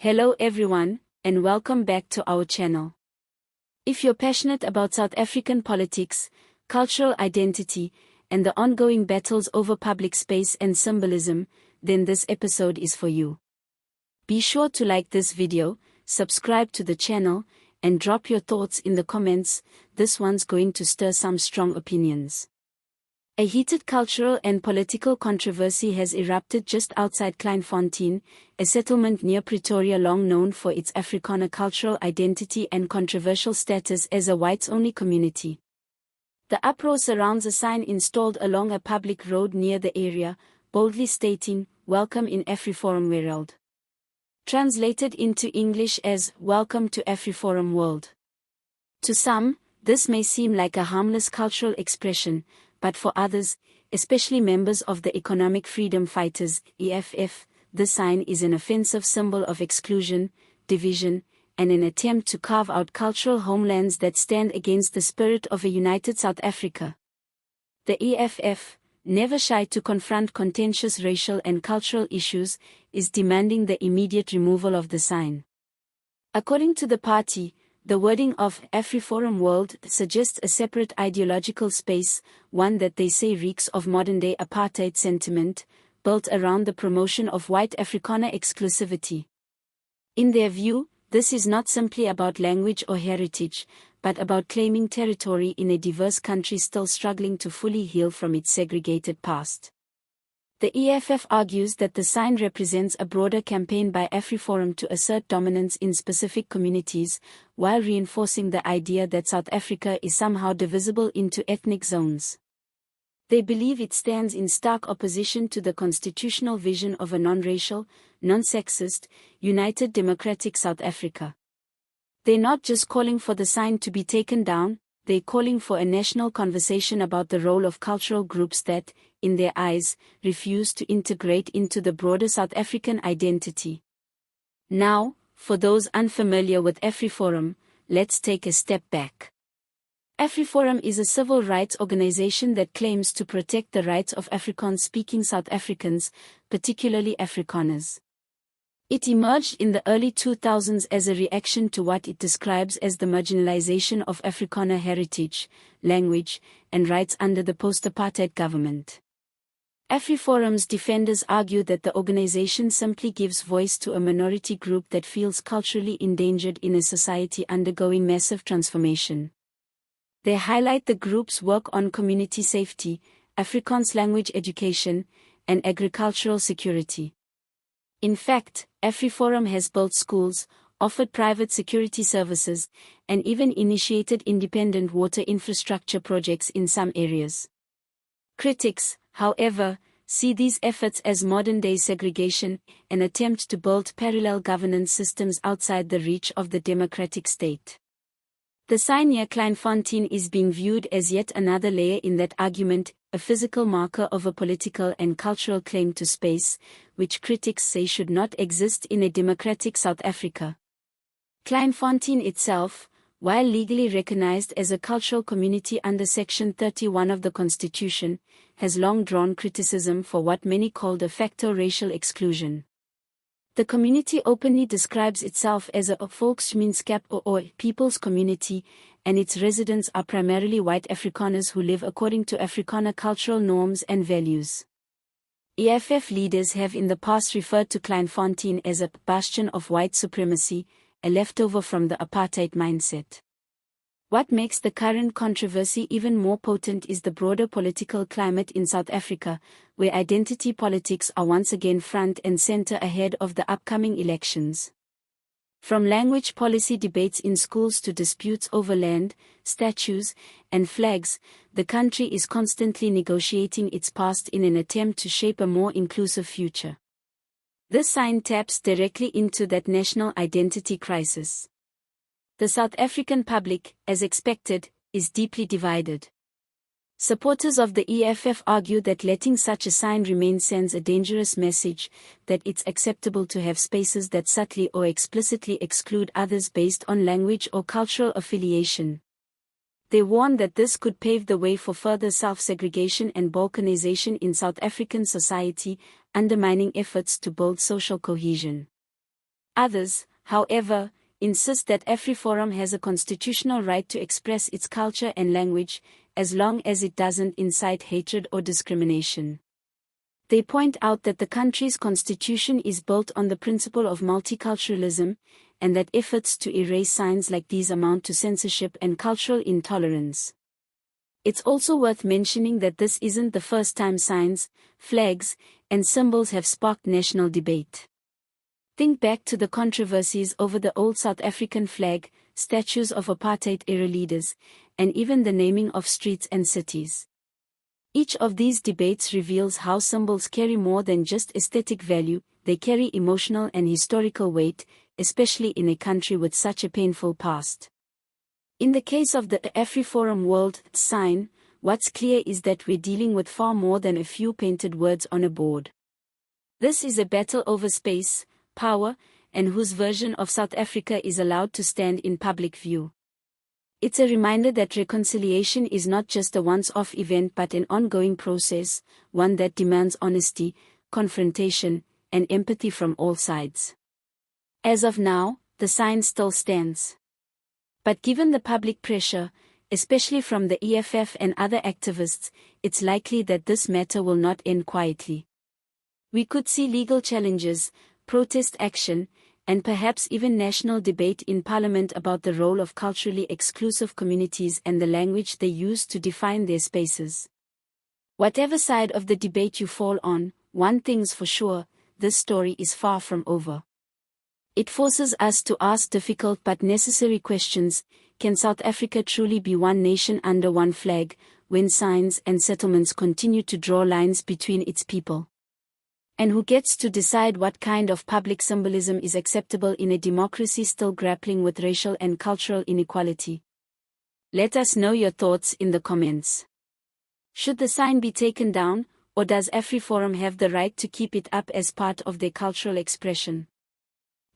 Hello everyone, and welcome back to our channel. If you're passionate about South African politics, cultural identity, and the ongoing battles over public space and symbolism, then this episode is for you. Be sure to like this video, subscribe to the channel, and drop your thoughts in the comments. This one's going to stir some strong opinions. A heated cultural and political controversy has erupted just outside Kleinfontein, a settlement near Pretoria long known for its Afrikaner cultural identity and controversial status as a whites-only community. The uproar surrounds a sign installed along a public road near the area, boldly stating, "Welkom in AfriForum World." Translated into English as, "Welcome to AfriForum World." To some, this may seem like a harmless cultural expression, but for others, especially members of the Economic Freedom Fighters, EFF, the sign is an offensive symbol of exclusion, division, and an attempt to carve out cultural homelands that stand against the spirit of a united South Africa. The EFF, never shy to confront contentious racial and cultural issues, is demanding the immediate removal of the sign. According to the party, the wording of AfriForum World suggests a separate ideological space, one that they say reeks of modern-day apartheid sentiment, built around the promotion of white Afrikaner exclusivity. In their view, this is not simply about language or heritage, but about claiming territory in a diverse country still struggling to fully heal from its segregated past. The EFF argues that the sign represents a broader campaign by AfriForum to assert dominance in specific communities, while reinforcing the idea that South Africa is somehow divisible into ethnic zones. They believe it stands in stark opposition to the constitutional vision of a non-racial, non-sexist, united democratic South Africa. They're not just calling for the sign to be taken down, they're calling for a national conversation about the role of cultural groups that, in their eyes, refuse to integrate into the broader South African identity. Now, for those unfamiliar with AfriForum, let's take a step back. AfriForum is a civil rights organization that claims to protect the rights of Afrikaans-speaking South Africans, particularly Afrikaners. It emerged in the early 2000s as a reaction to what it describes as the marginalization of Afrikaner heritage, language, and rights under the post-apartheid government. AfriForum's defenders argue that the organization simply gives voice to a minority group that feels culturally endangered in a society undergoing massive transformation. They highlight the group's work on community safety, Afrikaans language education, and agricultural security. In fact, AfriForum has built schools, offered private security services, and even initiated independent water infrastructure projects in some areas. Critics, however, see these efforts as modern-day segregation, an attempt to build parallel governance systems outside the reach of the democratic state. The sign near Kleinfontein is being viewed as yet another layer in that argument, a physical marker of a political and cultural claim to space, which critics say should not exist in a democratic South Africa. Kleinfontein itself, while legally recognized as a cultural community under Section 31 of the Constitution, has long drawn criticism for what many call de facto racial exclusion. The community openly describes itself as a volksgemeenskap or people's community, and its residents are primarily white Afrikaners who live according to Afrikaner cultural norms and values. EFF leaders have in the past referred to Kleinfontein as a bastion of white supremacy, a leftover from the apartheid mindset. What makes the current controversy even more potent is the broader political climate in South Africa, where identity politics are once again front and center ahead of the upcoming elections. From language policy debates in schools to disputes over land, statues, and flags, the country is constantly negotiating its past in an attempt to shape a more inclusive future. This sign taps directly into that national identity crisis. The South African public, as expected, is deeply divided. Supporters of the EFF argue that letting such a sign remain sends a dangerous message, that it's acceptable to have spaces that subtly or explicitly exclude others based on language or cultural affiliation. They warn that this could pave the way for further self-segregation and balkanization in South African society, undermining efforts to build social cohesion. Others, however, insist that AfriForum has a constitutional right to express its culture and language, as long as it doesn't incite hatred or discrimination. They point out that the country's constitution is built on the principle of multiculturalism, and that efforts to erase signs like these amount to censorship and cultural intolerance. It's also worth mentioning that this isn't the first time signs, flags, and symbols have sparked national debate. Think back to the controversies over the old South African flag, statues of apartheid-era leaders, and even the naming of streets and cities. Each of these debates reveals how symbols carry more than just aesthetic value, they carry emotional and historical weight, especially in a country with such a painful past. In the case of the AfriForum World sign, what's clear is that we're dealing with far more than a few painted words on a board. This is a battle over space, power, and whose version of South Africa is allowed to stand in public view. It's a reminder that reconciliation is not just a once-off event but an ongoing process, one that demands honesty, confrontation, and empathy from all sides. As of now, the sign still stands. But given the public pressure, especially from the EFF and other activists, it's likely that this matter will not end quietly. We could see legal challenges, protest action, and perhaps even national debate in Parliament about the role of culturally exclusive communities and the language they use to define their spaces. Whatever side of the debate you fall on, one thing's for sure, this story is far from over. It forces us to ask difficult but necessary questions. Can South Africa truly be one nation under one flag, when signs and settlements continue to draw lines between its people? And who gets to decide what kind of public symbolism is acceptable in a democracy still grappling with racial and cultural inequality? Let us know your thoughts in the comments. Should the sign be taken down, or does AfriForum have the right to keep it up as part of their cultural expression?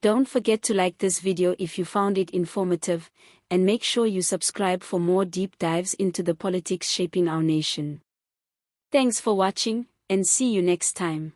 Don't forget to like this video if you found it informative, and make sure you subscribe for more deep dives into the politics shaping our nation. Thanks for watching, and see you next time.